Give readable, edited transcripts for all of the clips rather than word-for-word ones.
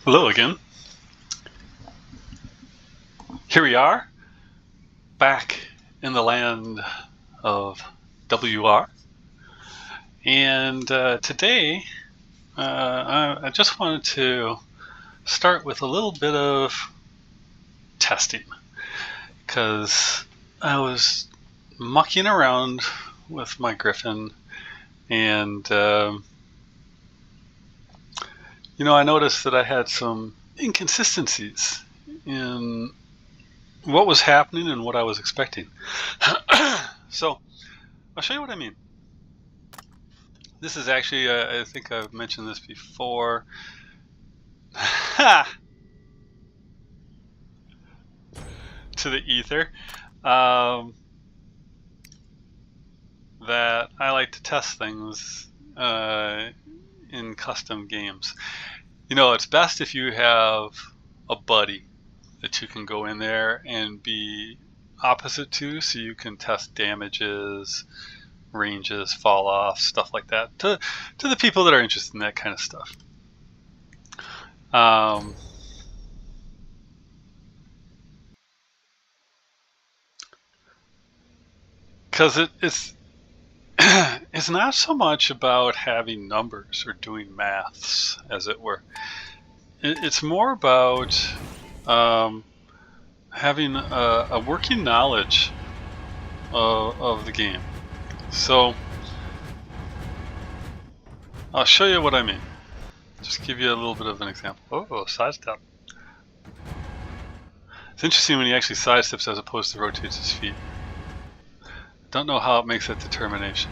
Hello again. Here we are, back in the land of WR. And today, I just wanted to start with a little bit of testing, because I was mucking around with my Griffin, and I noticed that I had some inconsistencies in what was happening and what I was expecting. So I'll show you what I mean. This is actually, I think I've mentioned this before. To the ether. That I like to test things in custom games. It's best if you have a buddy that you can go in there and be opposite to, so you can test damages, ranges, fall off, stuff like that, to the people that are interested in that kind of stuff. Because it's it's not so much about having numbers or doing maths, as it were. It's more about having a working knowledge of the game. So I'll show you what I mean. Just give you a little bit of an example. Oh, sidestep. It's interesting when he actually sidesteps as opposed to rotates his feet. Don't know how it makes that determination.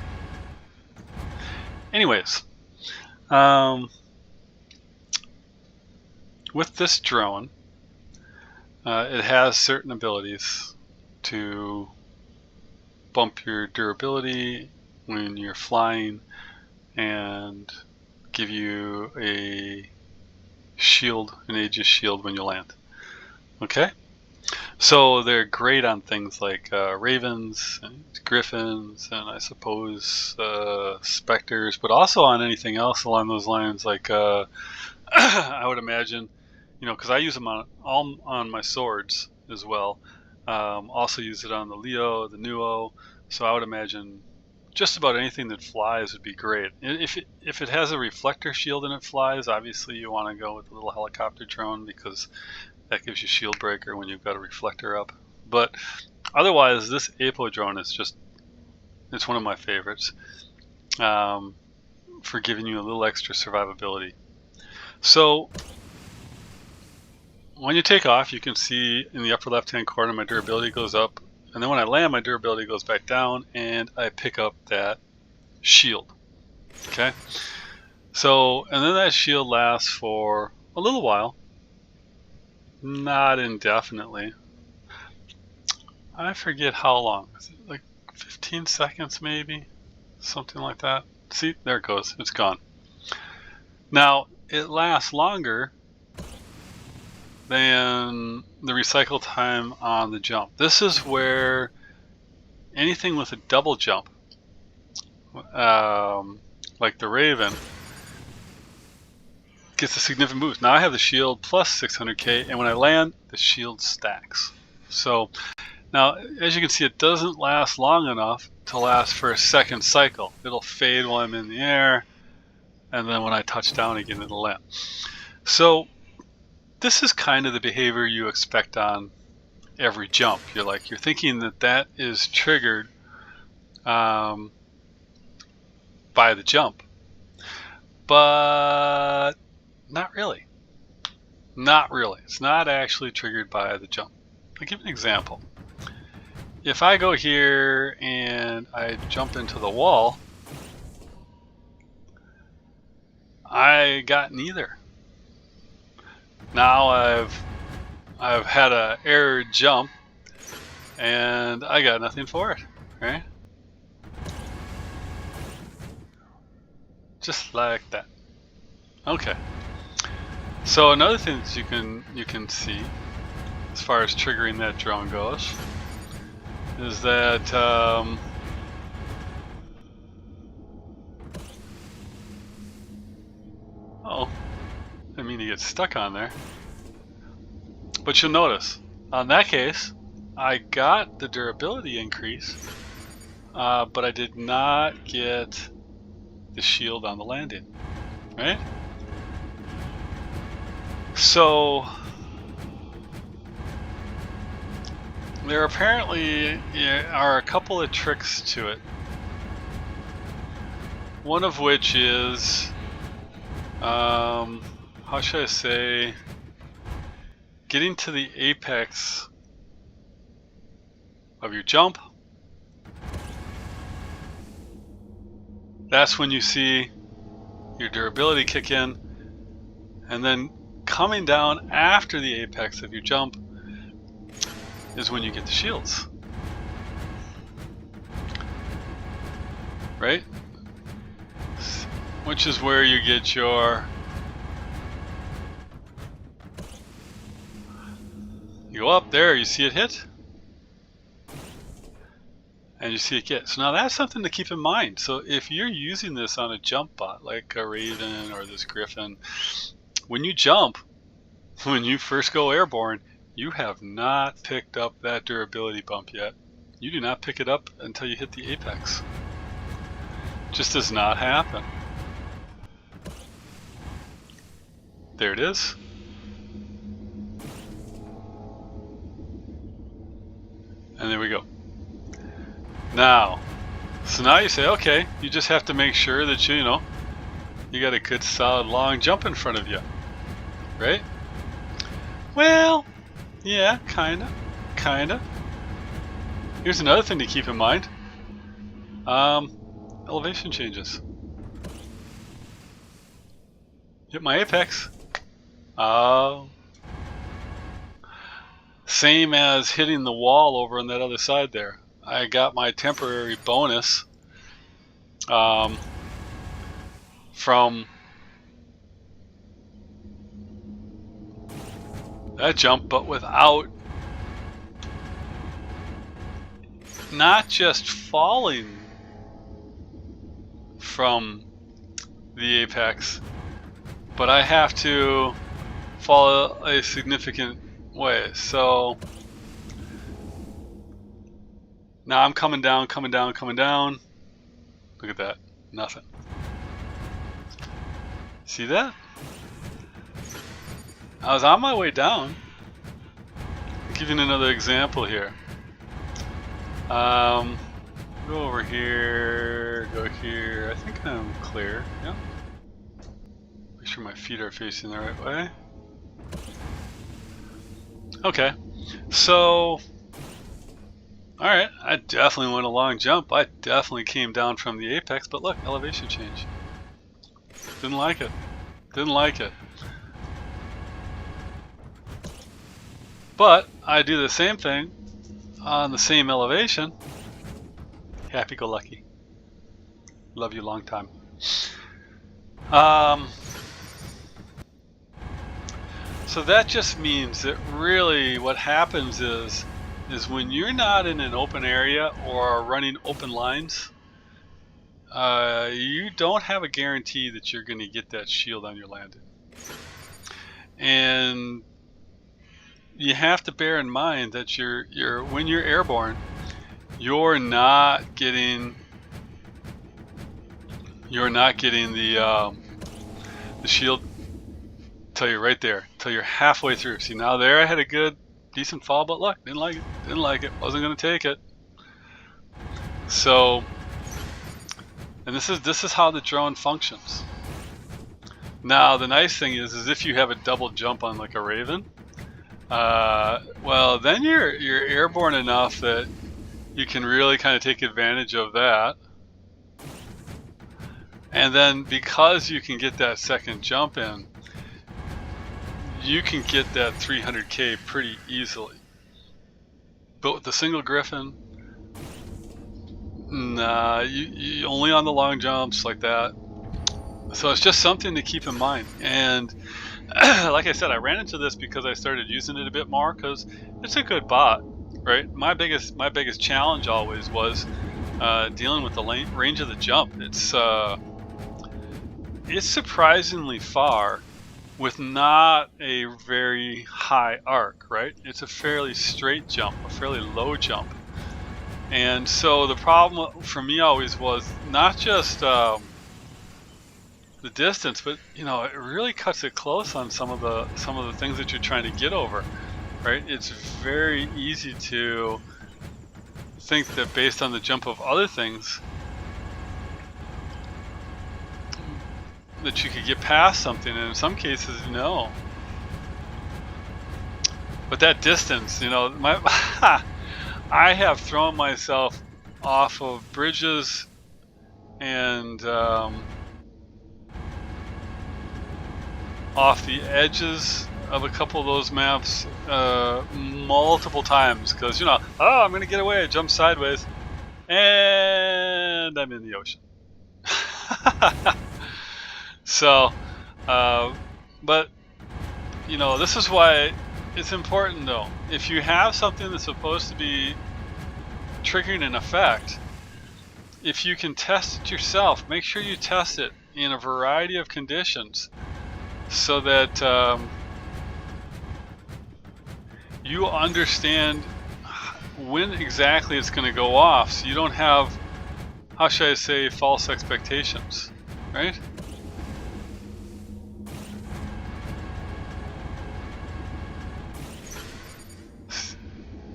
Anyways, with this drone, it has certain abilities to bump your durability when you're flying and give you a shield, an Aegis shield, when you land. Okay? So they're great on things like ravens and griffins, and I suppose specters, but also on anything else along those lines, like I would imagine, because I use them on my swords as well. Also use it on the Leo, the Nuo, so I would imagine just about anything that flies would be great. If it has a reflector shield and it flies, obviously you want to go with the little helicopter drone, because that gives you shield breaker when you've got a reflector up. But otherwise, this Apo drone is it's one of my favorites for giving you a little extra survivability. So when you take off, you can see in the upper left hand corner my durability goes up, and then when I land, my durability goes back down, and I pick up that shield. Okay, so, and then that shield lasts for a little while. Not indefinitely. I forget how long. Is it like 15 seconds maybe? Something like that. See, there it goes. It's gone. Now, it lasts longer than the recycle time on the jump. This is where anything with a double jump, like the Raven, gets a significant boost. Now I have the shield plus 600k, and when I land, the shield stacks. So now, as you can see, it doesn't last long enough to last for a second cycle. It'll fade while I'm in the air, and then when I touch down again, it'll land. So this is kind of the behavior you expect on every jump. You're thinking that is triggered by the jump, but not really. Not really. It's not actually triggered by the jump. I'll give an example. If I go here and I jump into the wall, I got neither. Now I've had an error jump, and I got nothing for it, right? Just like that. Okay. So another thing that you can see, as far as triggering that drone goes, is that mean to get stuck on there. But you'll notice, on that case, I got the durability increase, but I did not get the shield on the landing, right? So there apparently are a couple of tricks to it. One of which is, how should I say, getting to the apex of your jump. That's when you see your durability kick in, and then coming down after the apex of your jump is when you get the shields, right? Which is where you get your, you go up there, you see it hit, and you see it get. So now that's something to keep in mind. So if you're using this on a jump bot like a Raven or this Griffin, when you jump, when you first go airborne, you have not picked up that durability bump yet. You do not pick it up until you hit the apex. Just does not happen. There it is. And there we go. Now, so now you say, okay, you just have to make sure that you know, you got a good solid long jump in front of you, right? Well, yeah, kinda. Here's another thing to keep in mind. Elevation changes. Hit my apex. Same as hitting the wall over on that other side there. I got my temporary bonus from that jump, but without not just falling from the apex, but I have to fall a significant way. So now I'm coming down. Look at that, nothing. See that? I was on my way down. I'll give you another example here. Go over here, go here. I think I'm clear. Yep. Make sure my feet are facing the right way. Okay, so alright, I definitely went a long jump. I definitely came down from the apex, but look, elevation change. Didn't like it. But I do the same thing on the same elevation. Happy-go-lucky. Love you long time. So that just means that really what happens is when you're not in an open area or running open lines, you don't have a guarantee that you're going to get that shield on your landing. And you have to bear in mind that when you're airborne, you're not getting the shield till you're right there, till you're halfway through. See, now there I had a good decent fall, but look, didn't like it, wasn't gonna take it. So, and this is how the drone functions. Now the nice thing is if you have a double jump on like a Raven, well then you're airborne enough that you can really kind of take advantage of that. And then because you can get that second jump in, you can get that 300k pretty easily. But with the single Griffin, nah, you only on the long jumps like that. So it's just something to keep in mind. And like I said, I ran into this because I started using it a bit more because it's a good bot, right? My biggest challenge always was dealing with the range of the jump. It's surprisingly far with not a very high arc, right? It's a fairly straight jump, a fairly low jump. And so the problem for me always was not just the distance, but you know, it really cuts it close on some of the things that you're trying to get over, right? It's very easy to think that based on the jump of other things that you could get past something, and in some cases, no. But that distance, you know, I have thrown myself off of bridges and off the edges of a couple of those maps multiple times because, you know, oh, I'm gonna get away. I jump sideways and I'm in the ocean. So, but you know, this is why it's important though. If you have something that's supposed to be triggering an effect, if you can test it yourself, make sure you test it in a variety of conditions so that you understand when exactly it's going to go off, so you don't have, how should I say, false expectations, right?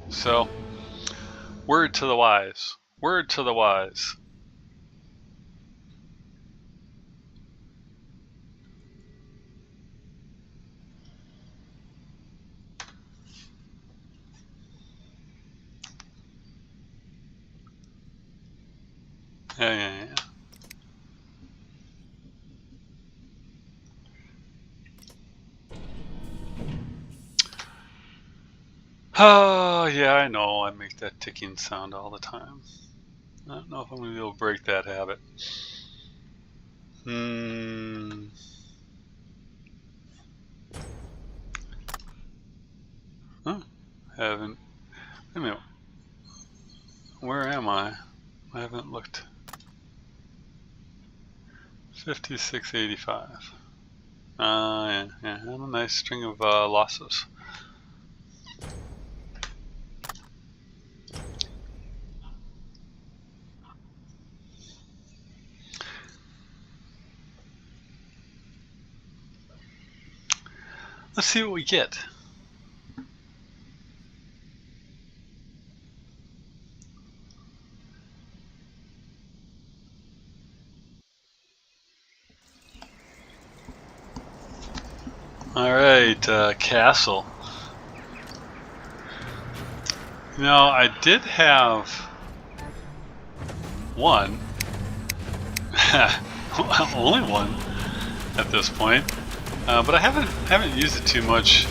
So, word to the wise. Word to the wise. Yeah. Oh, yeah, I know. I make that ticking sound all the time. I don't know if I'm going to be able to break that habit. Huh? Haven't. Wait a minute. Where am I? I haven't looked. 5685. Yeah. I have a nice string of losses. Let's see what we get. All right, castle. You know, I did have one, only one at this point, but I haven't used it too much.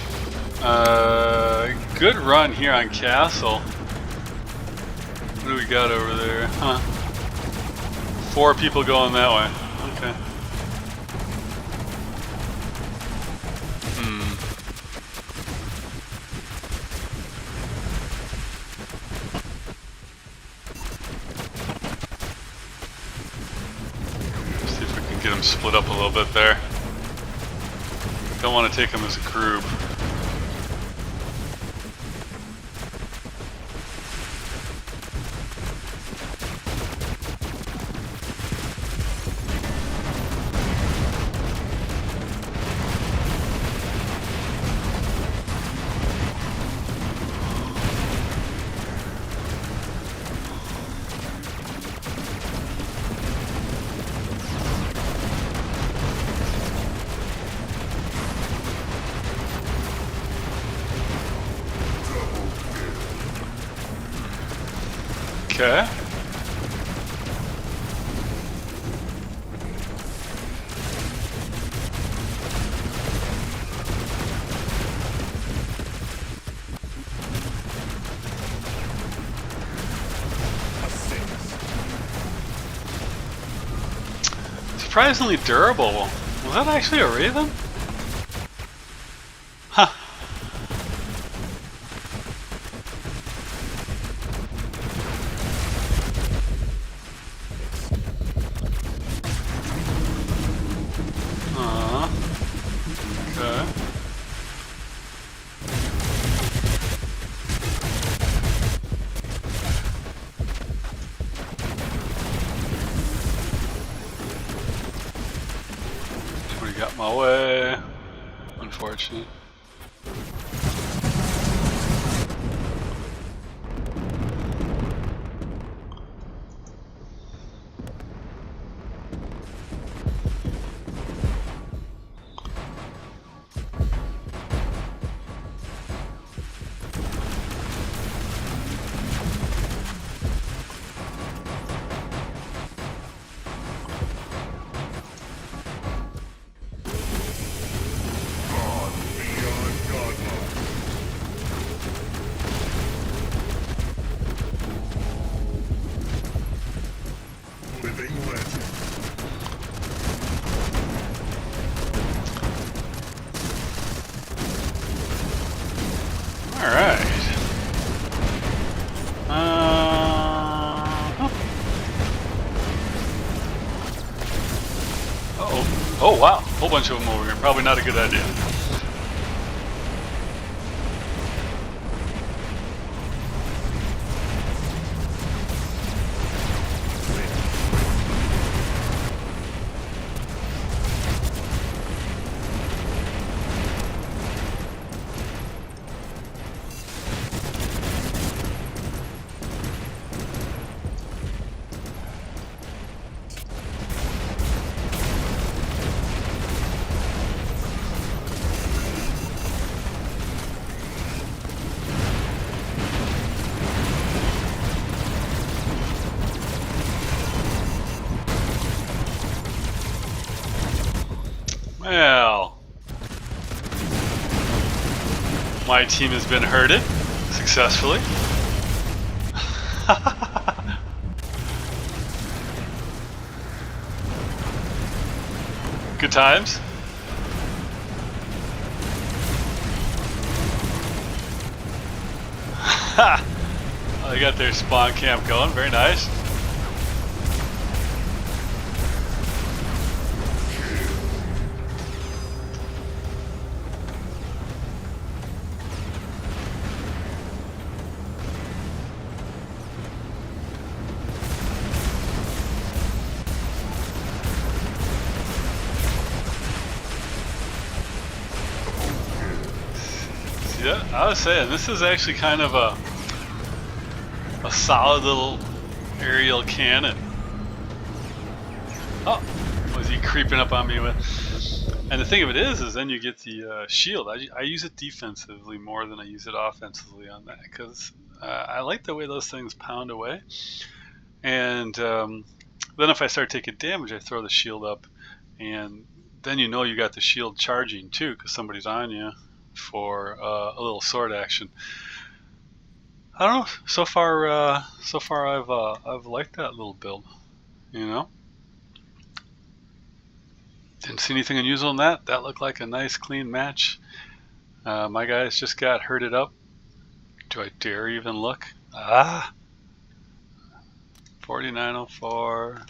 Good run here on castle. What do we got over there? Huh? 4 people going that way. Okay. See if we can get them split up a little bit there. Don't want to take them as a group. Okay. Surprisingly durable. Was that actually a Raven? Huh. got my way. Unfortunate. Oh wow, a whole bunch of them over here. Probably not a good idea. Well, my team has been herded successfully. Good times. Oh, they got their spawn camp going. Very nice. Yeah, I was saying, this is actually kind of a solid little aerial cannon. Oh, was he creeping up on me with? And the thing of it is then you get the shield. I use it defensively more than I use it offensively on that, because I like the way those things pound away. And then if I start taking damage, I throw the shield up, and then you know you got the shield charging too, because somebody's on you for a little sword action. I don't know. So far I've liked that little build. You know, didn't see anything unusual in that. That looked like a nice clean match. My guys just got herded up. Do I dare even look? 4904,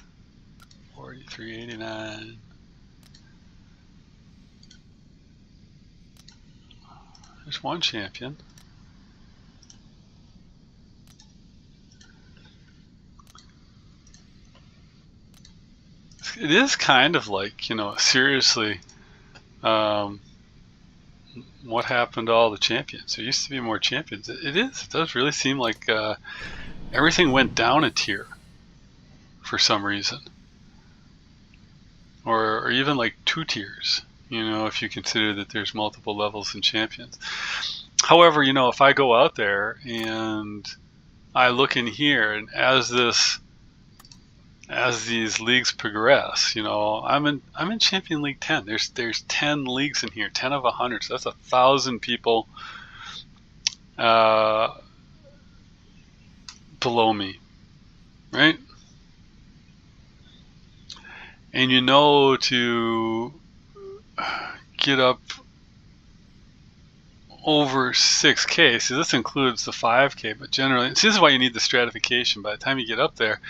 4389. There's one champion. It is kind of like, you know, seriously, what happened to all the champions? There used to be more champions. It does really seem like everything went down a tier for some reason. Or even like 2 tiers, you know, if you consider that there's multiple levels in champions. However, you know, if I go out there and I look in here, and as these leagues progress, you know, I'm in Champion League 10. There's 10 leagues in here, 10 of 100. So that's 1,000 people below me, right? And you know, to get up over 6K, so this includes the 5K, but generally, this is why you need the stratification. By the time you get up there,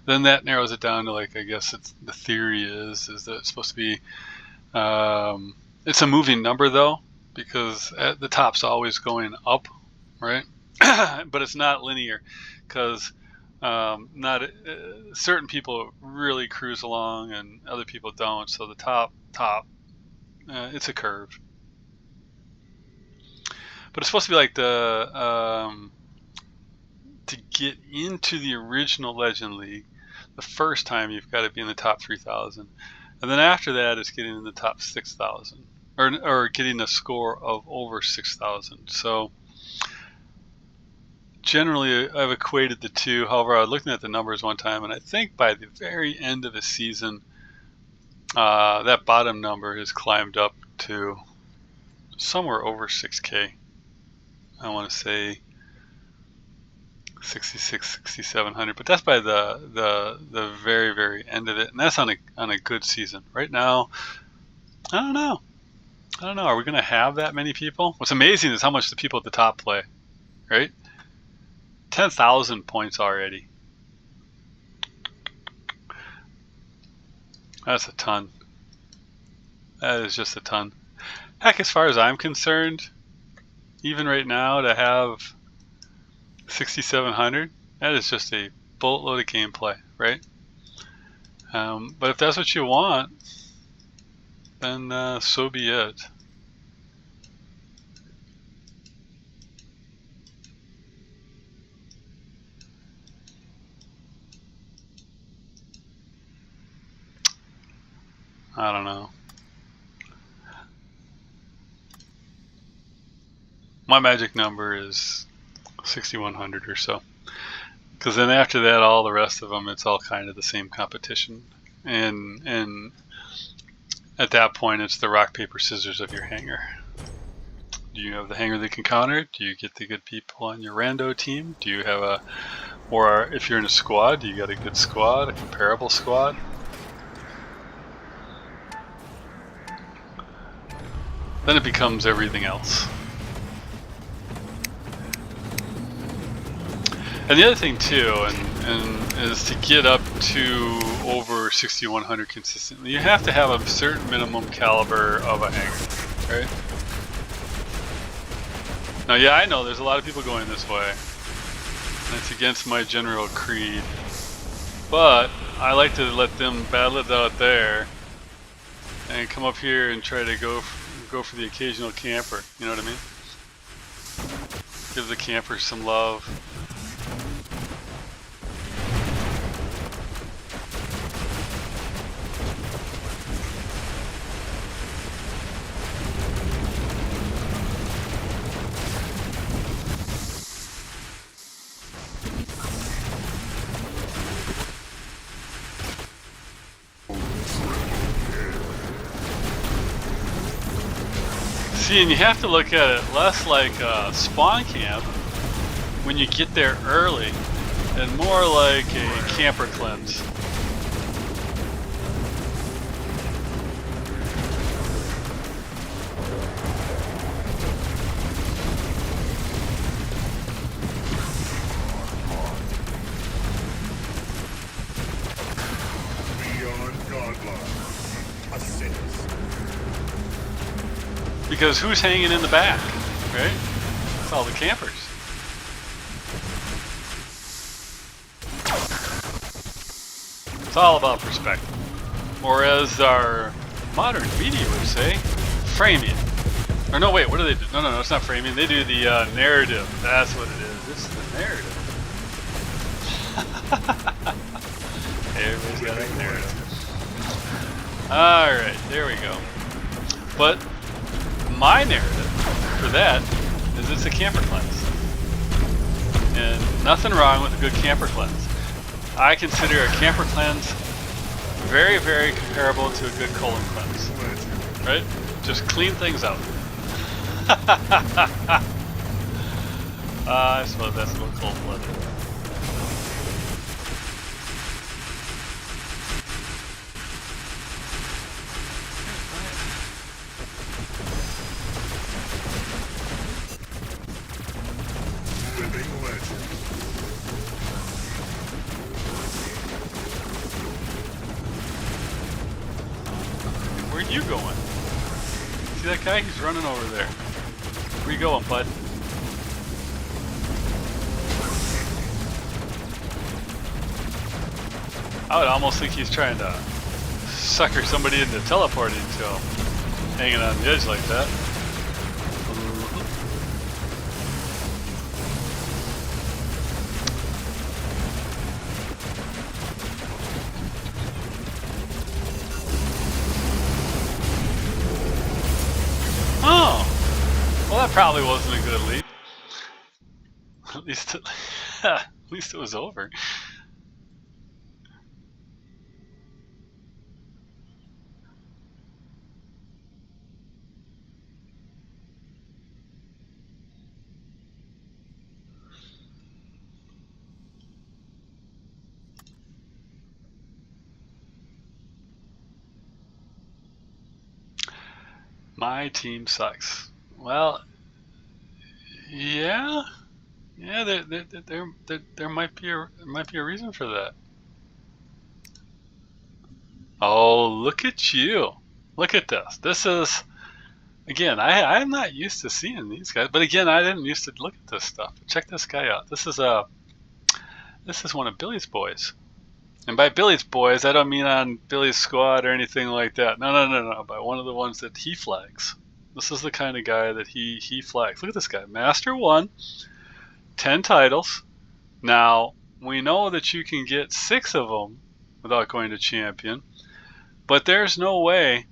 then that narrows it down to, like, I guess the theory is that it's supposed to be, it's a moving number though, because at the top's always going up, right? But it's not linear, because certain people really cruise along and other people don't. So the top It's a curve. But it's supposed to be like the to get into the original Legend League, the first time you've got to be in the top 3,000, and then after that it's getting in the top 6,000, or getting a score of over 6,000. So generally I've equated the two. However, I was looking at the numbers one time, and I think by the very end of a season, that bottom number has climbed up to somewhere over 6K. I want to say 66, 6,700, but that's by the very, very end of it, and that's on a good season. Right now, I don't know. Are we going to have that many people? What's amazing is how much the people at the top play, right? 10,000 points already. That's a ton. That is just a ton. Heck, as far as I'm concerned, even right now to have 6,700, that is just a boatload of gameplay, right? But if that's what you want, then so be it. I don't know. My magic number is 6,100 or so. Because then after that, all the rest of them, it's all kind of the same competition. And at that point, it's the rock, paper, scissors of your hanger. Do you have the hanger that can counter? Do you get the good people on your rando team? Do you have a, or if you're in a squad, do you got a good squad, a comparable squad? Then it becomes everything else. And the other thing too, and is to get up to over 6,100 consistently, you have to have a certain minimum caliber of a hanger, right? Now, yeah, I know there's a lot of people going this way, and it's against my general creed, but I like to let them battle it out there and come up here and try to go for the occasional camper. You know what I mean? Give the campers some love. See, and you have to look at it less like a spawn camp when you get there early, and more like a camper cleanse. Because who's hanging in the back, right? It's all the campers. It's all about perspective. Or as our modern media would say, framing. Or no, wait, what do they do? No, it's not framing. They do the narrative. That's what it is. It's the narrative. Everybody's got a narrative. Alright, there we go. But my narrative for that is it's a camper cleanse. And nothing wrong with a good camper cleanse. I consider a camper cleanse very, very comparable to a good colon cleanse. Right? Just clean things out. I suppose that's a little cold-blooded. Where are you going? See that guy? He's running over there. Where you going, bud? I would almost think he's trying to sucker somebody into teleporting to him. hanging on the edge like that. Oh, well, that probably wasn't a good leap. At least it was over. My team sucks. Well, yeah, there might be a reason for that. Oh, look at you! Look at this. This is, again, I'm not used to seeing these guys, but again, I didn't used to look at this stuff. Check this guy out. This is one of Billy's boys. And by Billy's boys, I don't mean on Billy's squad or anything like that. No. By one of the ones that he flags. This is the kind of guy that he flags. Look at this guy. Master 1, 10 titles. Now, we know that you can get 6 of them without going to champion. But there's no way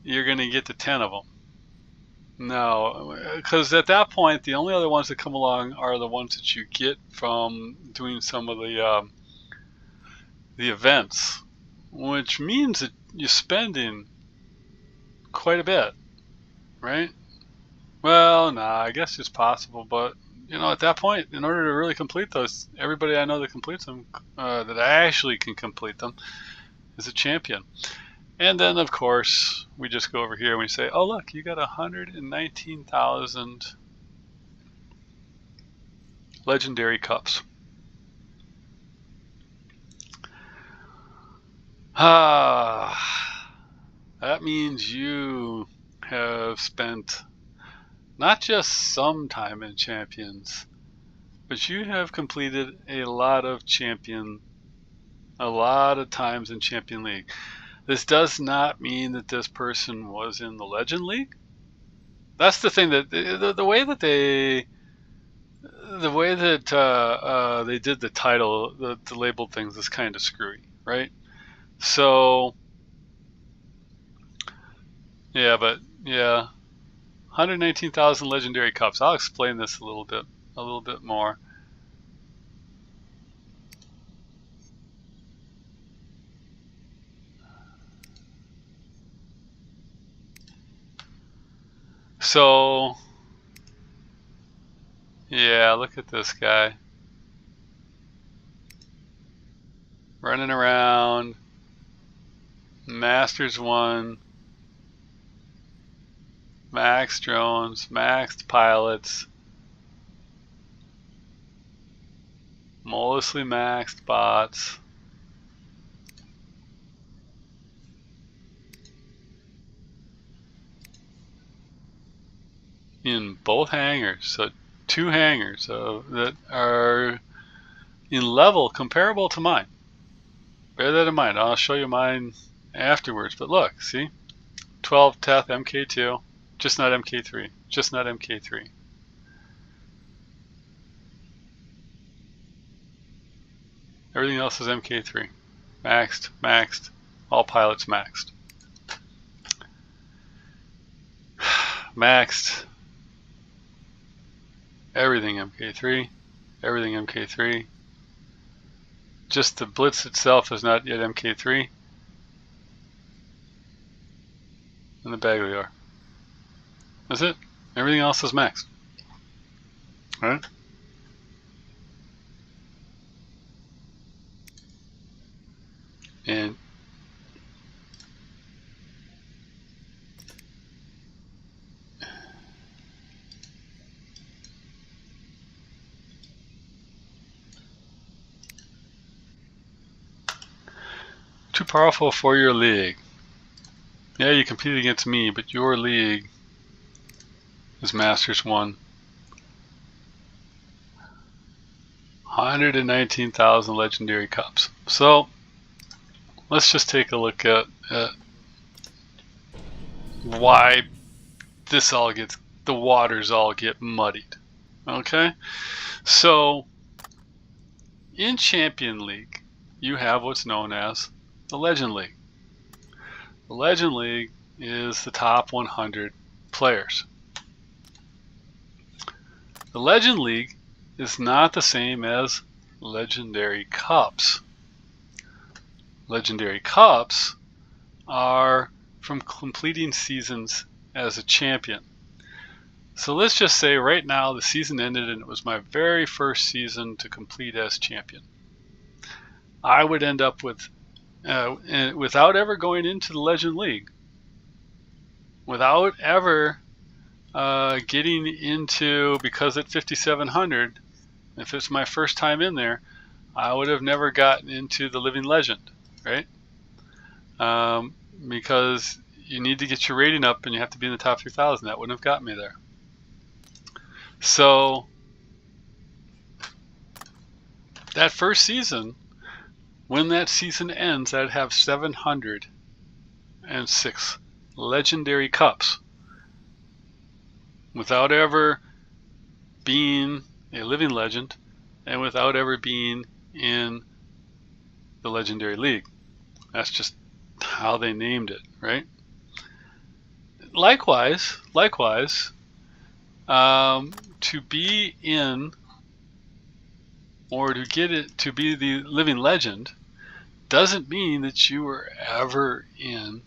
you're going to get to 10 of them. No, because at that point, the only other ones that come along are the ones that you get from doing some of the events, which means that you're spending quite a bit, right? Well, nah, I guess it's possible, but you know, at that point, in order to really complete those, everybody I know that completes them, that actually can complete them, is a champion. And then, of course, we just go over here and we say, oh, look, you got 119,000 legendary cups. That means you have spent not just some time in champions, but you have completed a lot of times in Champion League. This does not mean that this person was in the Legend League. That's the thing, that the way that they did the title, the labeled things is kind of screwy, right? So yeah, 119,000 legendary cups. I'll explain this a little bit more. So yeah, look at this guy running around. Masters 1, max drones, maxed pilots, mostly maxed bots. In both hangars, so 2 hangars that are in level comparable to mine. Bear that in mind. I'll show you mine afterwards, but look, see? 12 Teth MK2, just not MK3, just not MK3. Everything else is MK3. Maxed, all pilots maxed. Maxed, everything MK3, everything MK3. Just the Blitz itself is not yet MK3. And the Baglior. That's it. Everything else is maxed. Alright? And too powerful for your league. Yeah, you compete against me, but your league is Masters 1. 119,000 legendary cups. So let's just take a look at why the waters all get muddied. Okay? So in Champion League, you have what's known as the Legend League. The Legend League is the top 100 players. The Legend League is not the same as Legendary Cups. Legendary Cups are from completing seasons as a champion. So let's just say right now the season ended and it was my very first season to complete as champion. I would end up with, without ever going into the Legend League, without ever getting into, because at 5,700, if it's my first time in there, I would have never gotten into the Living Legend, right? Because you need to get your rating up and you have to be in the top 3,000. That wouldn't have got me there. So that first season, when that season ends, I'd have 706 Legendary Cups without ever being a living legend and without ever being in the Legendary League. That's just how they named it, right? Likewise, to be in, or to get it to be the living legend, doesn't mean that you were ever in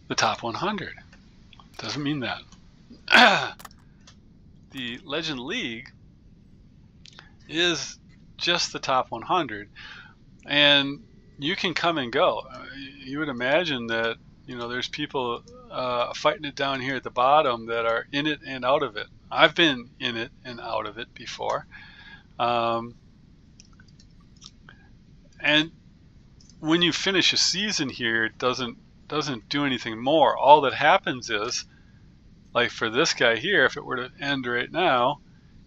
the top 100. Doesn't mean that. The Legend League is just the top 100, and you can come and go. You would imagine that, you know, there's people fighting it down here at the bottom that are in it and out of it. I've been in it and out of it before. And when you finish a season here, it doesn't do anything more. All that happens is, like for this guy here, if it were to end right now,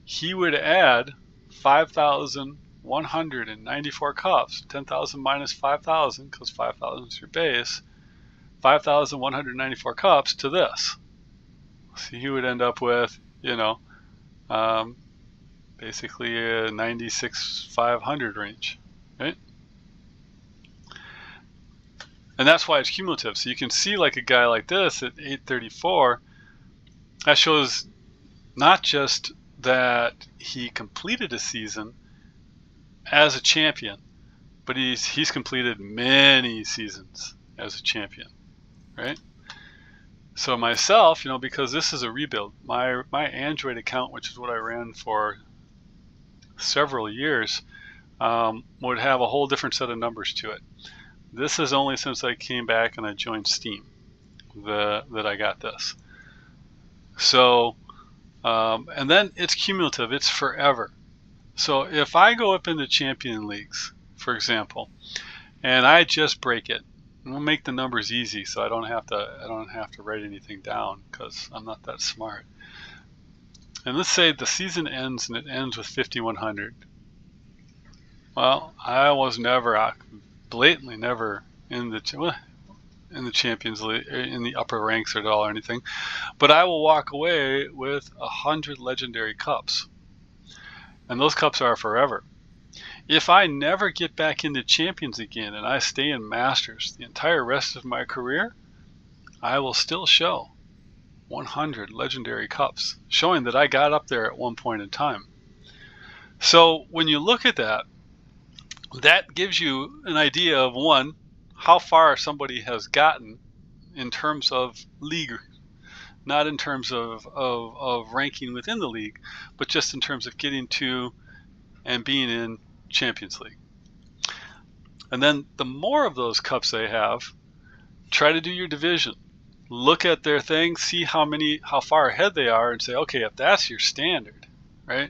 he would add 5,194 cups. 10,000 minus 5,000, because 5,000 is your base. 5,194 cups to this. So he would end up with, you know, basically a 96,500 range, right? And that's why it's cumulative. So you can see, like a guy like this at 834, that shows not just that he completed a season as a champion, but he's completed many seasons as a champion, right? So myself, you know, because this is a rebuild, my Android account, which is what I ran for several years, would have a whole different set of numbers to it. This is only since I came back and I joined Steam that I got this. So, and then it's cumulative, it's forever. So if I go up into Champion Leagues, for example, and I just break it, and we'll make the numbers easy so I don't have to write anything down because I'm not that smart. And let's say the season ends and it ends with 5,100. Well, I was blatantly never in the Champions League, in the upper ranks at all or anything, but I will walk away with 100 Legendary Cups, and those cups are forever. If I never get back into Champions again and I stay in Masters the entire rest of my career, I will still show 100 Legendary Cups, showing that I got up there at one point in time. So when you look at that, that gives you an idea of, one, how far somebody has gotten in terms of league, not in terms of ranking within the league, but just in terms of getting to and being in Champions League. And then the more of those cups they have, try to do your division. Look at their thing, see how far ahead they are, and say, okay, if that's your standard, right?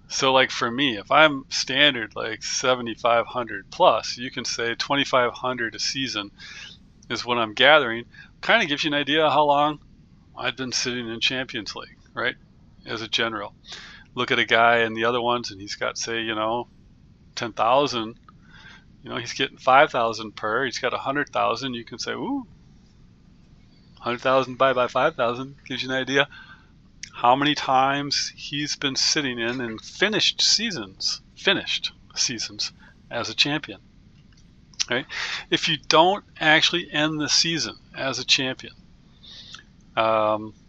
So like for me, if I'm standard like 7,500 plus, you can say 2,500 a season is what I'm gathering. Kind of gives you an idea of how long I've been sitting in Champions League, right? As a general. Look at a guy and the other ones, and he's got, say, 10,000. He's getting 5,000 per. He's got 100,000. You can say, ooh, 100,000 divided by 5,000 gives you an idea how many times he's been sitting in and finished seasons as a champion. Right? If you don't actually end the season as a champion,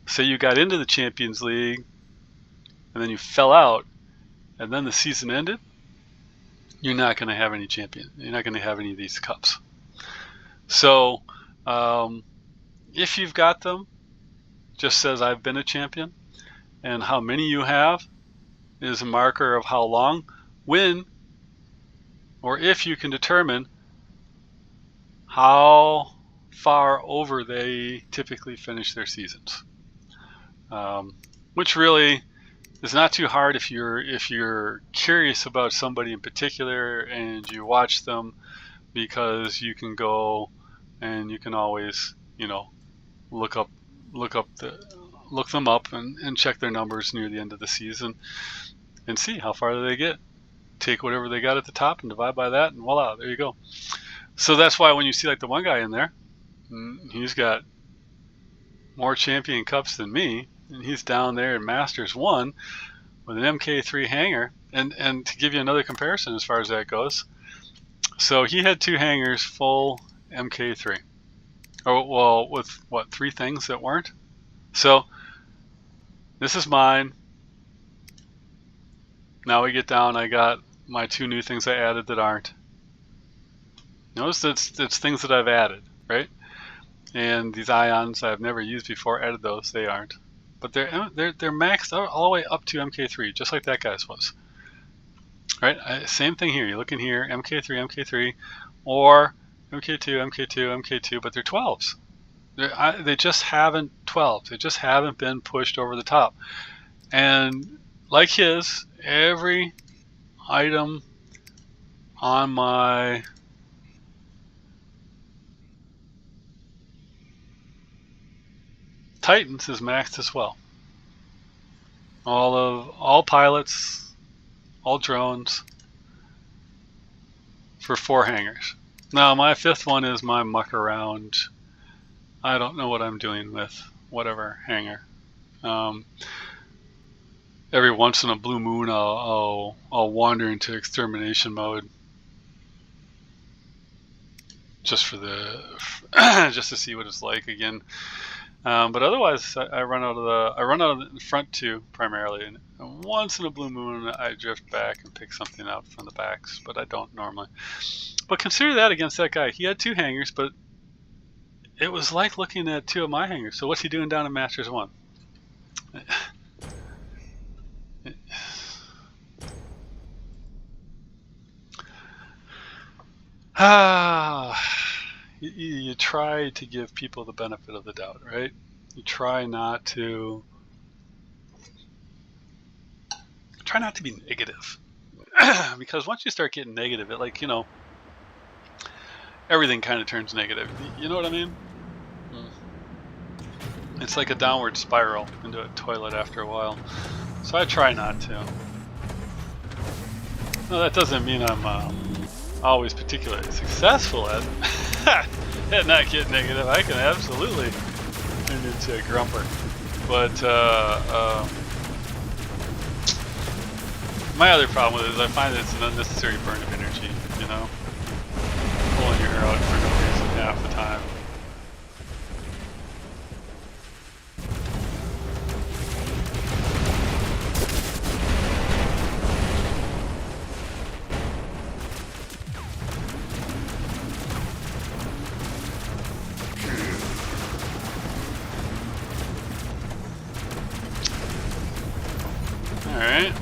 say you got into the Champions League and then you fell out and then the season ended, you're not going to have any champion. You're not going to have any of these cups. So if you've got them, just says I've been a champion, and how many you have is a marker of how long, when, or if you can determine how far over they typically finish their seasons, which really is not too hard if you're curious about somebody in particular and you watch them, because you can go and you can always, you know, look them up and check their numbers near the end of the season and see how far they get. Take whatever they got at the top and divide by that, and voila, there you go. So that's why when you see like the one guy in there, he's got more champion cups than me, and he's down there in Masters 1 with an MK3 hanger. And to give you another comparison as far as that goes, so he had 2 hangers full MK3. Oh, well, with what, 3 things that weren't? So this is mine. Now we get down, I got my 2 new things I added that aren't. Notice it's things that I've added, right? And these ions I've never used before, added those, they aren't. But they're maxed out all the way up to MK3, just like that guy's was. Right? Same thing here. You look in here, MK3, MK3, or MK2, MK2, MK2, but they're 12s. They just haven't 12s. They just haven't been pushed over the top. And like his, every item on my Titans is maxed as well. All pilots, all drones for 4 hangers. Now my 5th one is my muck around. I don't know what I'm doing with whatever hanger. Every once in a blue moon I'll wander into extermination mode just for just to see what it's like again. But otherwise, I run out of the front 2 primarily, and once in a blue moon I drift back and pick something up from the backs, but I don't normally. But consider that against that guy. He had 2 hangers, but it was like looking at 2 of my hangers. So what's he doing down in Masters 1? You try to give people the benefit of the doubt, right? You try not to be negative. Because once you start getting negative, it, like, you know, everything kind of turns negative. You know what I mean? It's like a downward spiral into a toilet after a while. So I try not to. No, that doesn't mean I'm always particularly successful at not getting negative. I can absolutely turn into a grumper. But my other problem with it is I find that it's an unnecessary burn of energy, you know? Pulling your hair out for no reason half the time. Alright.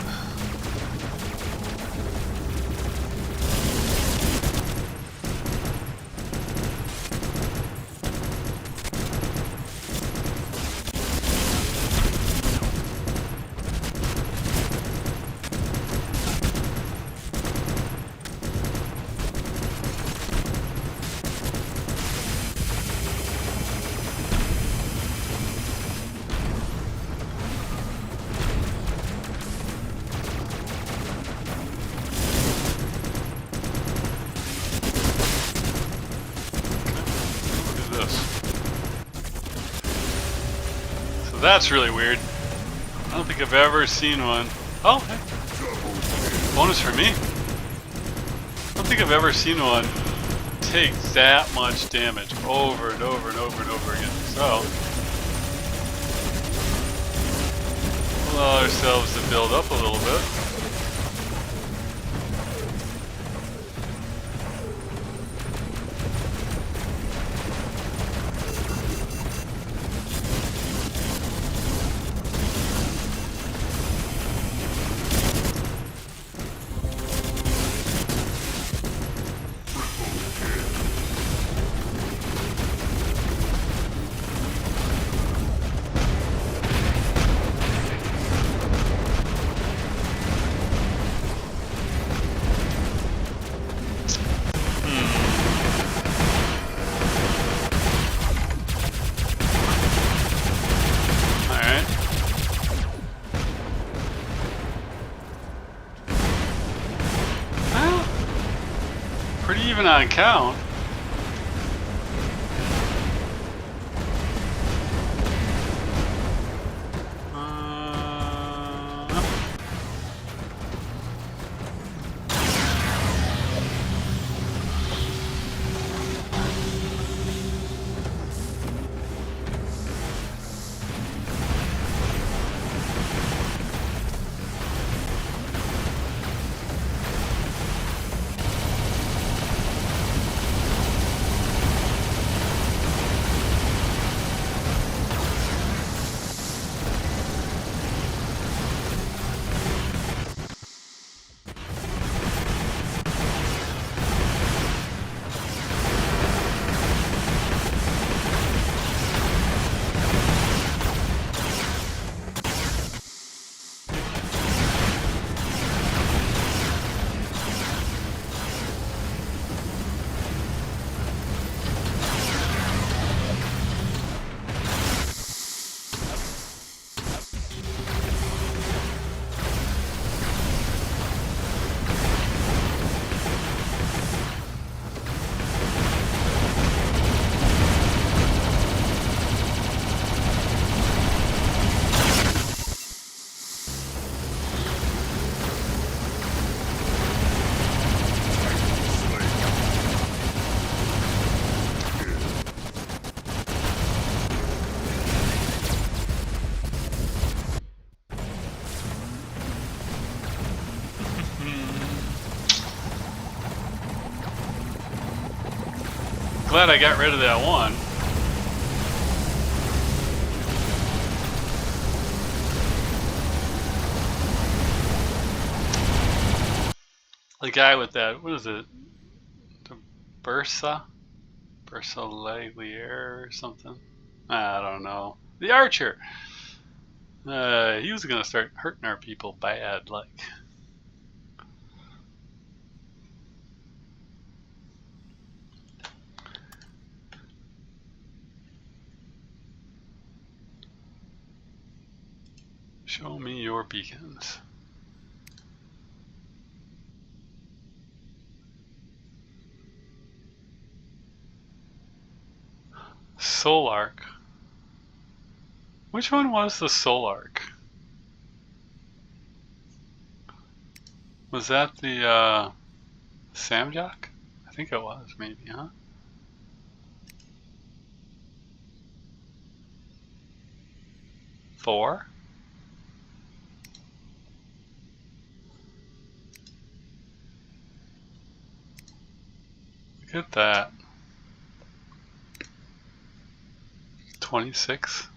that's really weird. I don't think I've ever seen one. Oh, hey. Bonus for me. I don't think I've ever seen one take that much damage over and over and over and over again. So, we'll allow ourselves to build up a little bit. Pretty even on count. Glad I got rid of that one. The guy with that, what is it? The Bursa Leglier or something? I don't know. The archer! He was gonna start hurting our people bad, like. Show me your beacons. Solark. Which one was the Solark? Was that the Samjak? I think it was, maybe, huh? Four? Look at that. 26.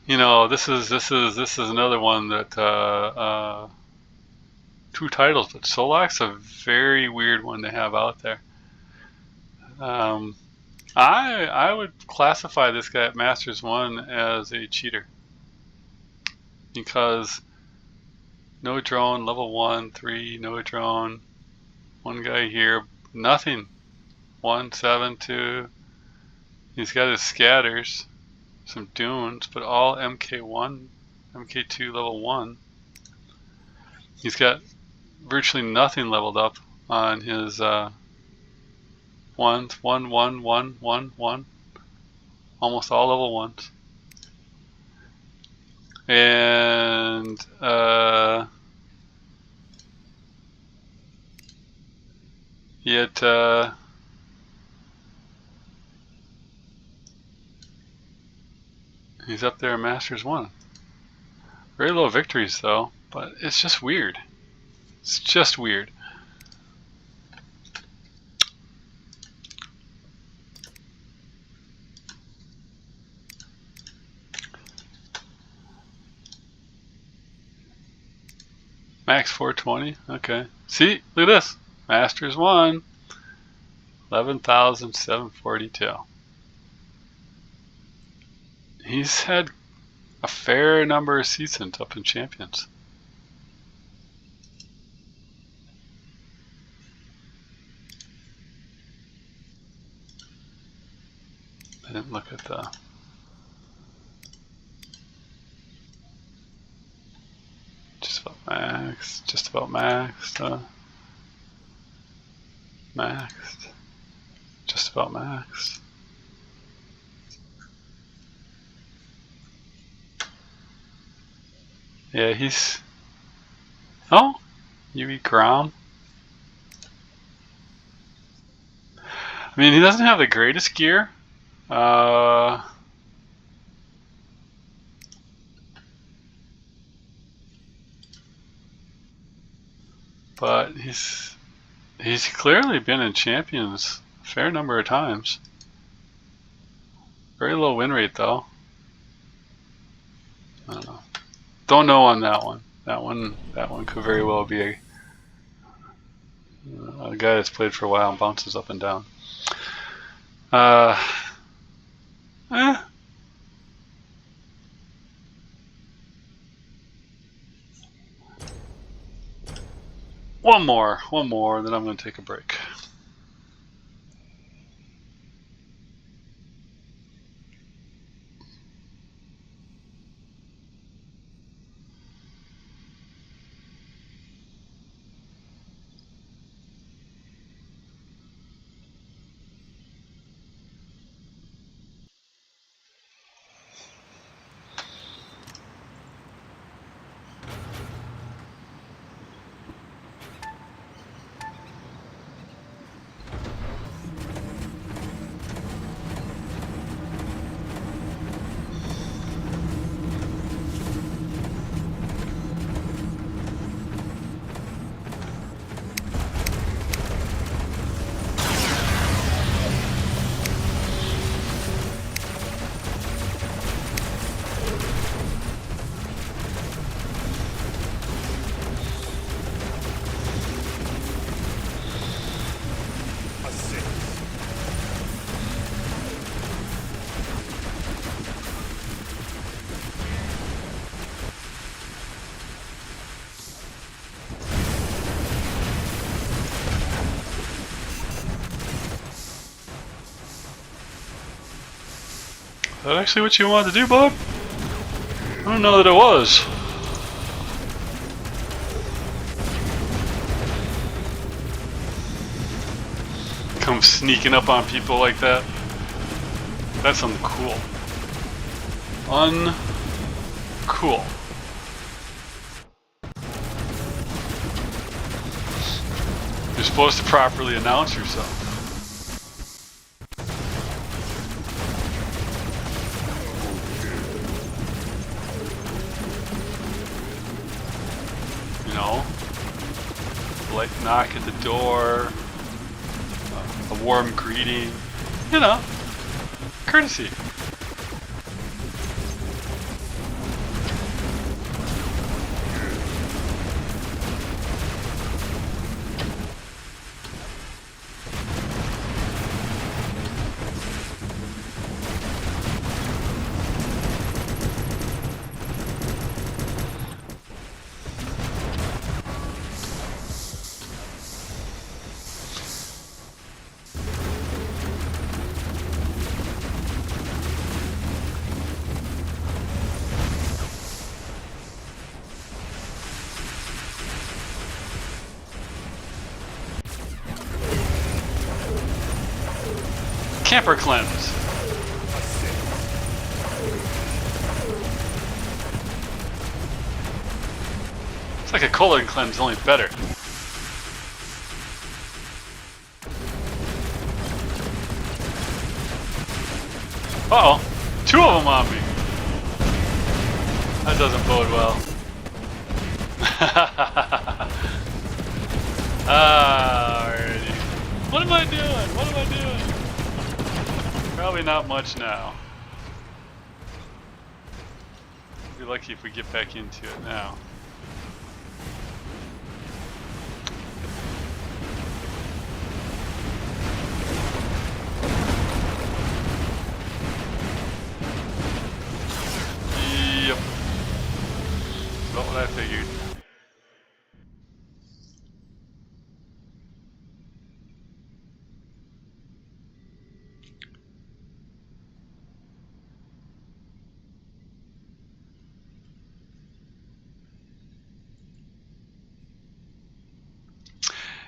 You know, this is another one that two titles, but Solak's a very weird one to have out there. I would classify this guy at Masters 1 as a cheater, because no drone, level 1, 3, no drone, one guy here, nothing, 1, 7, 2, he's got his scatters, some dunes, but all MK1, MK2 level 1. He's got virtually nothing leveled up on his 1, 1, 1, 1, 1, 1. almost all level 1s. And yet he's up there in Masters 1. Very low victories though, but it's just weird. It's just weird. Max 420. Okay. See, look at this. Masters 1. 11,742. He's had a fair number of seasons up in Champions. I didn't look at the... Just about max. Just about maxed. Maxed. Just about maxed. Yeah, he's... Oh! You eat ground. I mean, he doesn't have the greatest gear. But he's clearly been in Champions a fair number of times. Very low win rate though. I don't know. Don't know on that one. That one could very well be a guy that's played for a while and bounces up and down. One more, then I'm going to take a break. Is that actually what you wanted to do, bud? I don't know that it was. Come sneaking up on people like that. That's uncool. Uncool. You're supposed to properly announce yourself. You know, light knock at the door, a warm greeting, you know, courtesy. Camper cleanse. like a colon cleanse, only better. Uh-oh. 2 of them on me. That doesn't bode well. Alrighty. What am I doing? What am I doing? Probably not much now. Be lucky if we get back into it now. Yep. About what I figured.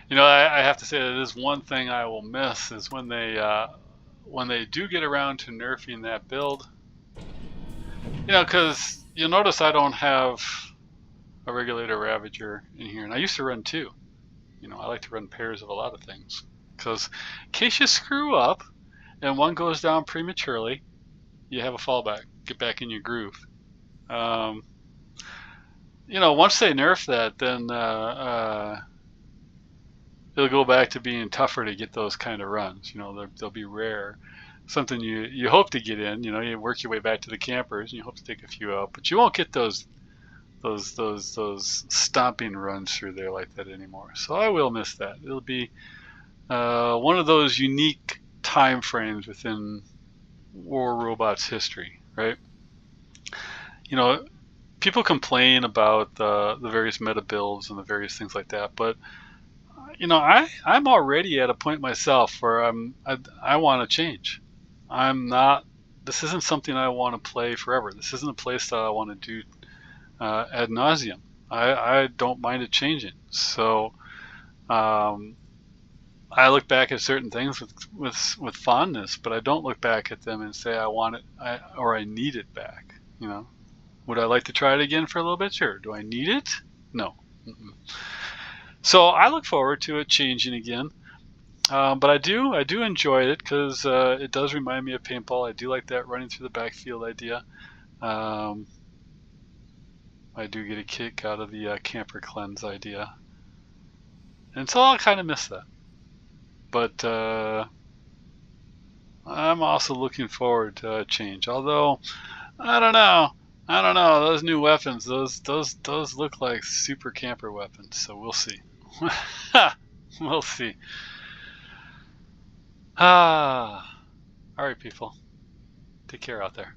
You know, I have to say that is one thing I will miss is when they do get around to nerfing that build. You know, because you'll notice I don't have a regulator Ravager in here, and I used to run 2. You know, I like to run pairs of a lot of things because in case you screw up and one goes down prematurely, you have a fallback. Get back in your groove. You know, once they nerf that, then it'll go back to being tougher to get those kind of runs. You know, they'll be rare. Something you hope to get in. You know, you work your way back to the campers, and you hope to take a few out, but you won't get those stomping runs through there like that anymore. So I will miss that. It'll be one of those unique time frames within War Robots history, right? You know, people complain about the various meta builds and the various things like that, but you know, I'm already at a point myself where I want to change. I'm not. This isn't something I want to play forever. This isn't a play style I want to do ad nauseum. I don't mind it changing. So I look back at certain things with fondness, but I don't look back at them and say I want it or I need it back. You know, would I like to try it again for a little bit? Sure. Do I need it? No. Mm-mm. So I look forward to it changing again. But I do enjoy it because it does remind me of paintball. I do like that running through the backfield idea. I do get a kick out of the camper cleanse idea. And so I'll kind of miss that. But I'm also looking forward to a change. Although, I don't know. Those new weapons, those look like super camper weapons. So we'll see. We'll see. All right, people. Take care out there.